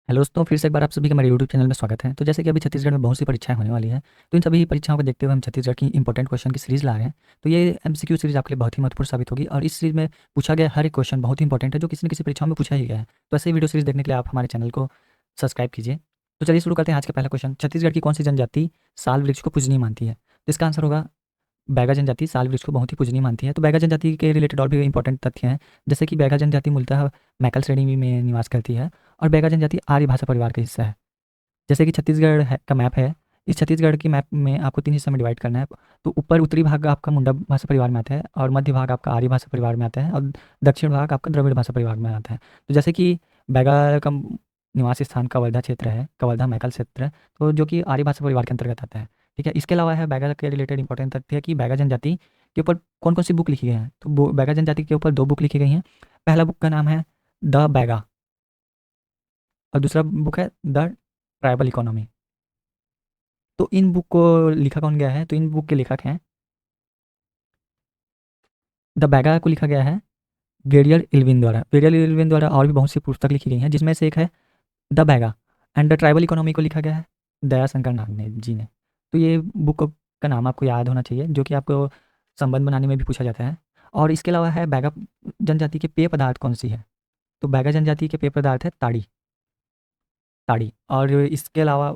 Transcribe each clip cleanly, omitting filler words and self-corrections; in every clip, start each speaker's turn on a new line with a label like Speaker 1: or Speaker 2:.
Speaker 1: Hello दोस्तों, फिर से एक बार आप सभी का मेरे यूट्यूब चैनल में स्वागत है। तो जैसे कि अभी छत्तीसगढ़ में बहुत सी परीक्षाएं होने वाली हैं, तो इन सभी परीक्षाओं को देखते हुए हम छत्तीसगढ़ की इंपॉर्टेंट क्वेश्चन की सीरीज़ ला रहे हैं। तो ये एमसीक्यू सीरीज़ आपके लिए बहुत ही महत्वपूर्ण साबित होगी और इस सीरीज़ में पूछा गया हर एक क्वेश्चन बहुत ही इंपॉर्टेंट है, जो किसी न किसी परीक्षाओं में पूछा ही गया है। तो ऐसे ही वीडियो सीरीज़ देखने के लिए आप हमारे चैनल को सब्सक्राइब कीजिए। तो चलिए शुरू करते हैं आज का पहला क्वेश्चन। छत्तीसगढ़ की कौन सी जनजाति साल वृक्ष को पूजनीय मानती है? तो इसका आंसर होगा बैगा जनजाति साल वृक्ष को बहुत ही पूजनीय मानती है। तो बैगा जनजाति के रिलेटेड और भी इंपॉर्टेंट तथ्य हैं, जैसे कि बैगा जनजाति मूलतः मैकल श्रेणी में निवास करती है और बैगा जनजाति आर्य भाषा परिवार का हिस्सा है। जैसे कि छत्तीसगढ़ का मैप है, इस छत्तीसगढ़ के मैप में आपको 3 हिस्सों में डिवाइड करना है। तो ऊपर उत्तरी भाग आपका मुंडा भाषा परिवार में आता है और मध्य भाग आपका आर्य भाषा परिवार में आता है और दक्षिण भाग आपका द्रविड़ भाषा परिवार में आता है। तो जैसे कि बैगा का निवास स्थान कवर्धा क्षेत्र है, कवर्धा मैकल क्षेत्र, तो जो कि आर्य भाषा परिवार के अंतर्गत आता है। ठीक है, इसके अलावा है बैगा के रिलेटेड इंपॉर्टेंट तथ्य है कि बैगा जनजाति के ऊपर कौन कौन सी बुक लिखी गई हैं। तो बैगा जनजाति के ऊपर 2 बुक लिखी गई हैं। पहला बुक का नाम है द बैगा और दूसरा बुक है द ट्राइबल इकोनॉमी। तो इन बुक को लिखा कौन गया है? तो इन बुक के लेखक हैं, द बैगा को लिखा गया है वेरियल इल्विन द्वारा। वेरियल इल्विन द्वारा और भी बहुत सी पुस्तक लिखी गई हैं, जिसमें से एक है the Baiga. And the tribal economy को लिखा गया है दयाशंकर नाग ने जी ने। तो ये बुक का नाम आपको याद होना चाहिए, जो कि आपको संबंध बनाने में भी पूछा जाता है। और इसके अलावा है बैगा जनजाति के पेय पदार्थ कौन सी है? तो बैगा जनजाति के पेय पदार्थ है ताड़ी। ताड़ी। और इसके अलावा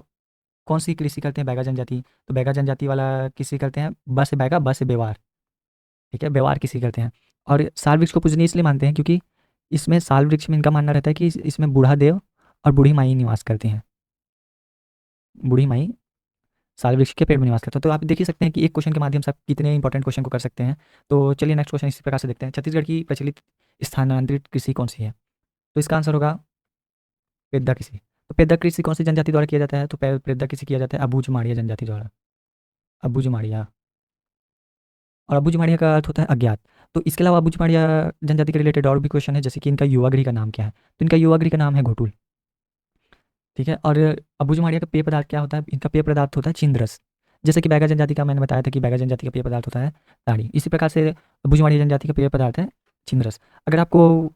Speaker 1: कौन सी कृषि करते हैं बैगा जनजाति? तो बैगा जनजाति वाला कृषि करते हैं ब से बैगा ब से बेवार। ठीक है, व्यवहार किसी करते हैं। और साल वृक्ष को पूजनीय इसलिए मानते हैं क्योंकि इसमें साल वृक्ष में इनका मानना रहता है कि इसमें बूढ़ा देव और बूढ़ी माई निवास करती हैं। बूढ़ी माई साल वृक्ष के पेड़ में निवास करते हैं। तो आप देख ही सकते हैं कि एक क्वेश्चन के माध्यम से आप कितने इंपॉर्टेंट क्वेश्चन को कर सकते हैं। तो चलिए नेक्स्ट क्वेश्चन इसी प्रकार से देखते हैं। छत्तीसगढ़ की प्रचलित स्थानांतरित कृषि कौन सी है? तो इसका आंसर होगा पेद्दा कृषि। तो पेद्दा कृषि कौन सी जनजाति द्वारा किया जाता है? तो पेद्दा कृषि किया जाता है अबूझ माड़िया जनजाति द्वारा। अबूझ माड़िया। और अबूझ माड़िया का अर्थ होता है अज्ञात। तो इसके अलावा अबूझ माड़िया जनजाति के रिलेटेड और भी क्वेश्चन है, जैसे कि इनका युवा गृह का नाम क्या है? तो इनका युवा गृह का नाम है घोटुल। ठीक है, और अबूझ माड़िया का पेय पदार्थ क्या होता है? इनका पेय पदार्थ होता है चिंदरस। जैसे कि बैगा जनजाति का मैंने बताया था कि बैगा जनजाति का पेय पदार्थ होता है ताड़ी, इसी प्रकार से अबूझ माड़िया जनजाति का पेय पदार्थ है चिंदरस। अगर आपको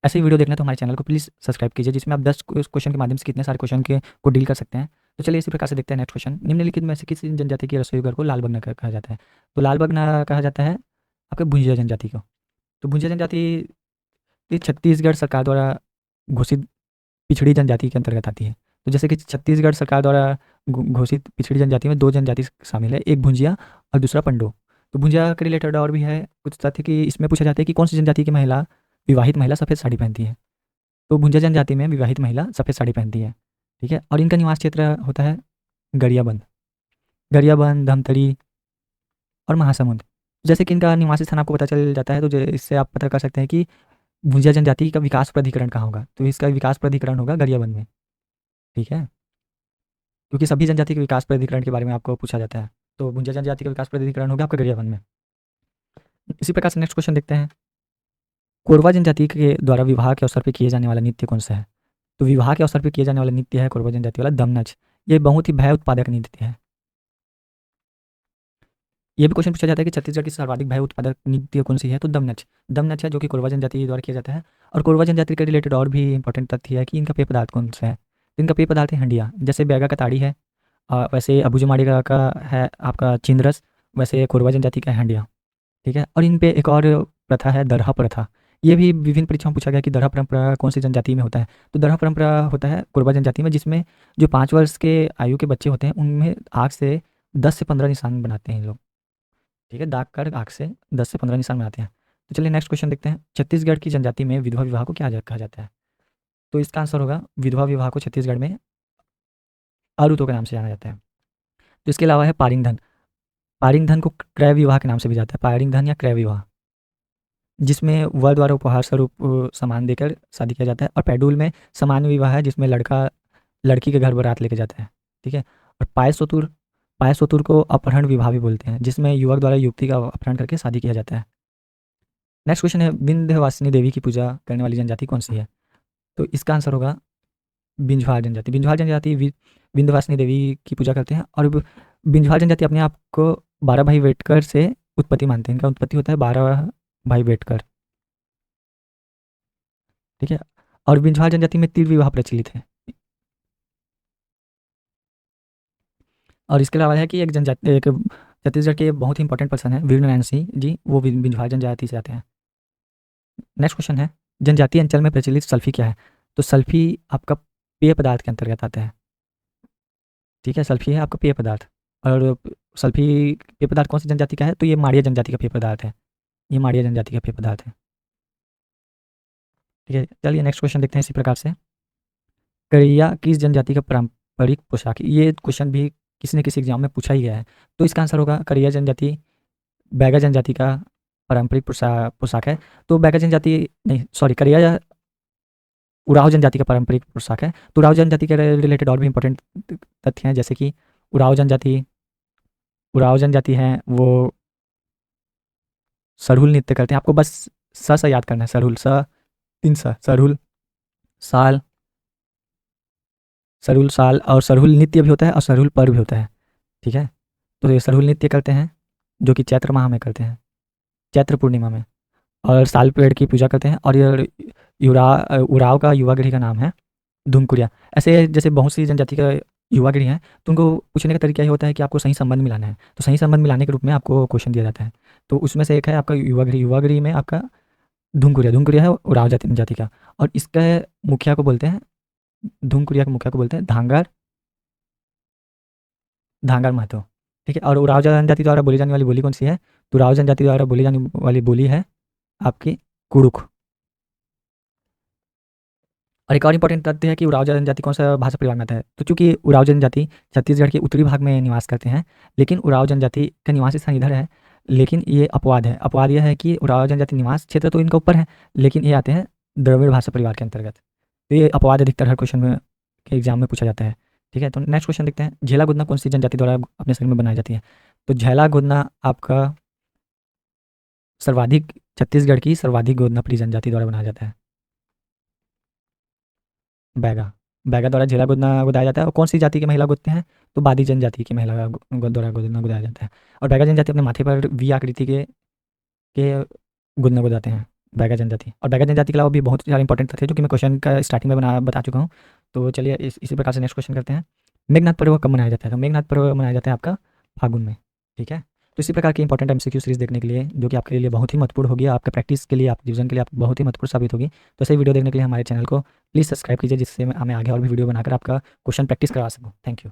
Speaker 1: ऐसे ही वीडियो देखना है तो हमारे चैनल को प्लीज़ सब्सक्राइब कीजिए, जिसमें आप 10 क्वेश्चन के माध्यम से कितने सारे क्वेश्चन के को डील कर सकते हैं। तो चलिए इसी प्रकार से देखते हैं नेक्स्ट क्वेश्चन। निम्नलिखित में से किसी जनजाति के रसोई घर को लाल बगना कहा जाता है? तो लाल बगना कहा जाता है आपके भुंजिया जनजाति को। तो भुंजिया जनजाति ये छत्तीसगढ़ सरकार द्वारा घोषित पिछड़ी जनजाति के अंतर्गत आती है। तो जैसे कि छत्तीसगढ़ सरकार द्वारा घोषित पिछड़ी जनजाति में 2 जनजाति शामिल है, एक भुंजिया और दूसरा पंडो। तो भुंजिया के रिलेटेड और भी है कुछ तथ्य कि इसमें पूछा जाता है कि कौन सी जनजाति की महिला, विवाहित महिला सफ़ेद साड़ी पहनती है? तो भुंजिया जनजाति में विवाहित महिला सफ़ेद साड़ी पहनती है। ठीक है, और इनका निवास क्षेत्र होता है गरियाबंद। गरियाबंद, धमतरी और महासमुंद। जैसे कि इनका निवासी स्थान आपको पता चल जाता है, तो इससे आप पता कर सकते हैं कि भुंजिया जनजाति का विकास प्राधिकरण कहाँ होगा? तो इसका विकास प्राधिकरण होगा गरियाबंद में। ठीक है, क्योंकि सभी जनजाति के विकास प्राधिकरण के बारे में आपको पूछा जाता है। तो भुंजिया जनजाति का विकास प्राधिकरण होगा आपका गरियाबंद में। इसी प्रकार से नेक्स्ट क्वेश्चन देखते हैं। कोरवा जनजाति के द्वारा विवाह के अवसर पर किए जाने वाला नृत्य कौन सा है? तो विवाह के अवसर पर किए जाने वाला नृत्य है कोरवा जनजाति वाला दमनच। ये बहुत ही भय उत्पादक नृत्य है। ये भी क्वेश्चन पूछा जाता है कि छत्तीसगढ़ की सर्वाधिक भय उत्पादक नृत्य कौन सी है? तो दमनच। दमनच है, जो कि कोरवा जनजाति द्वारा किया जाता है। और कोरवा जनजाति के रिलेटेड और भी इंपॉर्टेंट तथ्य है कि इनका पेय पदार्थ कौन सा है? तो इनका पेय पदार्थ है हंडिया। जैसे बैगा का ताड़ी है, वैसे अबूझमाड़ी का है आपका चिंदरस, वैसे कोरवा जनजाति का है हंडिया। ठीक है, और इन पे एक और प्रथा है दरहा प्रथा। ये भी विभिन्न परीक्षाओं में पूछा गया कि दरहा परंपरा कौन सी जनजाति में होता है? तो दरहा परंपरा होता है कोरबा जनजाति में, जिसमें जो 5 वर्ष के आयु के बच्चे होते हैं उनमें आग से 10 से 15 निशान बनाते हैं लोग। ठीक है, दाग कर आग से 10 से 15 निशान बनाते हैं। तो चलिए नेक्स्ट क्वेश्चन देखते हैं। छत्तीसगढ़ की जनजाति में विधवा विवाह को क्या कहा जाता है? तो इसका आंसर होगा विधवा विवाह को छत्तीसगढ़ में आरुतो के नाम से जाना जाता है। तो इसके अलावा है पारिंग धन। पारिंग धन को क्रय विवाह के नाम से भी जाता है, पारिंग धन या क्रय विवाह, जिसमें वर द्वारा उपहार स्वरूप सामान देकर शादी किया जाता है। और पैडुल में सामान्य विवाह है, जिसमें लड़का लड़की के घर बारात लेके जाता है। ठीक है, और पायसोतुर को अपहरण विवाह भी बोलते हैं, जिसमें युवक द्वारा युवती का अपहरण करके शादी किया जाता है। नेक्स्ट क्वेश्चन है, विंध्यवासिनी देवी की पूजा करने वाली जनजाति कौन सी है? तो इसका आंसर होगा बिंझवाल जनजाति। बिंझवाल जनजाति विंध्यवासिनी देवी की पूजा करते हैं। और बिंझवाल जनजाति अपने आप को 12 भाई वेटकर से उत्पत्ति मानते हैं। इनका उत्पत्ति होता है 12 भाई वेटकर। ठीक है, और बिंझवाल जनजाति में तिल विवाह प्रचलित है। और इसके अलावा है कि एक जनजाति, एक छत्तीसगढ़ के बहुत ही इंपॉर्टेंट पर्सन है वीर नारायण सिंह जी, वो बिंजवाल जनजाति से आते हैं। नेक्स्ट क्वेश्चन है, जनजातीय अंचल में प्रचलित सल्फी क्या है? तो सल्फी आपका पेय पदार्थ के अंतर्गत आता है। ठीक है, सल्फी है आपका पेय पदार्थ। और सल्फी पेय पदार्थ कौन सी जनजाति का है? तो ये माड़िया जनजाति का पेय पदार्थ है। ये माड़िया जनजाति का पेय पदार्थ है। ठीक है, चलिए नेक्स्ट क्वेश्चन देखते हैं इसी प्रकार से। करिया किस जनजाति का पारंपरिक पोशाक है? ये क्वेश्चन भी किसी न किसी एग्जाम में पूछा ही गया है। तो इसका आंसर होगा करिया जनजाति बैगा जनजाति का पारंपरिक पोशाक है। तो बैगा जनजाति नहीं, सॉरी, करिया उराव जनजाति का पारंपरिक पोशाक है। तो उराव जनजाति के रिलेटेड और भी इंपॉर्टेंट तथ्य हैं, जैसे कि उराव जनजाति हैं वो सरहुल नृत्य करते हैं। आपको बस स याद करना है, सरहुल, स, 3 स, सरहुल, साल, सरहुल साल, और सरहुल नृत्य भी होता है और सरहुल पर्व भी होता है। ठीक है, तो ये सरहुल नृत्य करते हैं जो कि चैत्र माह में करते हैं, चैत्र पूर्णिमा में, और साल पेड़ की पूजा करते हैं। और ये उराव का युवा गृह का नाम है धुमकुरिया। ऐसे जैसे बहुत सी जनजाति का युवा गृह हैं, तो उनको पूछने का तरीका ये होता है कि आपको सही संबंध मिलाना है। तो सही संबंध मिलाने के रूप में आपको क्वेश्चन दिया जाता है। तो उसमें से एक है आपका युवा गृह में आपका धुमकुरिया है उराव जाति का। और इसका मुखिया को बोलते हैं, धुमकुरिया के मुखिया को बोलते हैं धांगर महतो। ठीक है, और उराव जनजाति द्वारा बोली जाने वाली बोली कौन सी है? तो उराव जनजाति द्वारा बोली जाने वाली बोली है आपकी कुड़ुख। और एक और इंपॉर्टेंट तथ्य है कि उराव जनजाति कौन सा भाषा परिवार में आता है? तो चूंकि उराव जनजाति छत्तीसगढ़ के उत्तरी भाग में निवास करते हैं, लेकिन उराव जनजाति का निवास स्थान इधर है, लेकिन ये अपवाद है। अपवाद यह है कि उराव जनजाति निवास क्षेत्र तो इनका ऊपर है, लेकिन ये आते हैं द्रविड़ भाषा परिवार के अंतर्गत। तो ये अपवाद अधिकतर हर क्वेश्चन में के एग्जाम में पूछा जाता है। ठीक है, तो नेक्स्ट क्वेश्चन देखते हैं, झेला गुदना कौन सी जनजाति द्वारा अपने शरीर में बनाई जाती है? तो झेला गुदना आपका सर्वाधिक छत्तीसगढ़ की सर्वाधिक गोदनापरी जनजाति द्वारा बनाया जाता है, बैगा। बैगा द्वारा झेला गुदना गुदाया जाता है। और कौन सी जाति की महिला गुदते हैं? तो बादी जनजाति की महिला द्वारा गुदना गुदाया जाता है। और बैगा जनजाति अपने माथे पर वी आकृति के गुदना गुदाते हैं, बैगा जनजाति। और बैगा जनजाति के अलावा भी बहुत सारे इंपॉर्टेंट तथ्य जो कि मैं क्वेश्चन का स्टार्टिंग में बता चुका हूँ। तो चलिए इसी प्रकार से नेक्स्ट क्वेश्चन करते हैं। मेघनाथ पर्व कब मनाया जाता है? तो मेघनाथ पर्व मनाया जाता है आपका फागुन में। ठीक है, तो इसी प्रकार की इंपॉर्टेंट एमसीक्यू सीरीज देखने के लिए, जो कि आपके लिए बहुत ही महत्वपूर्ण होगी, आपका प्रैक्टिस के लिए, आपके रिविजन के लिए आप बहुत ही महत्वपूर्ण साबित होगी। तो ऐसे वीडियो देखने के लिए हमारे चैनल को प्लीज़ सब्सक्राइब कीजिए, जिससे मैं आगे और भी वीडियो बनाकर आपका क्वेश्चन प्रैक्टिस करवा सकूँ। Thank you.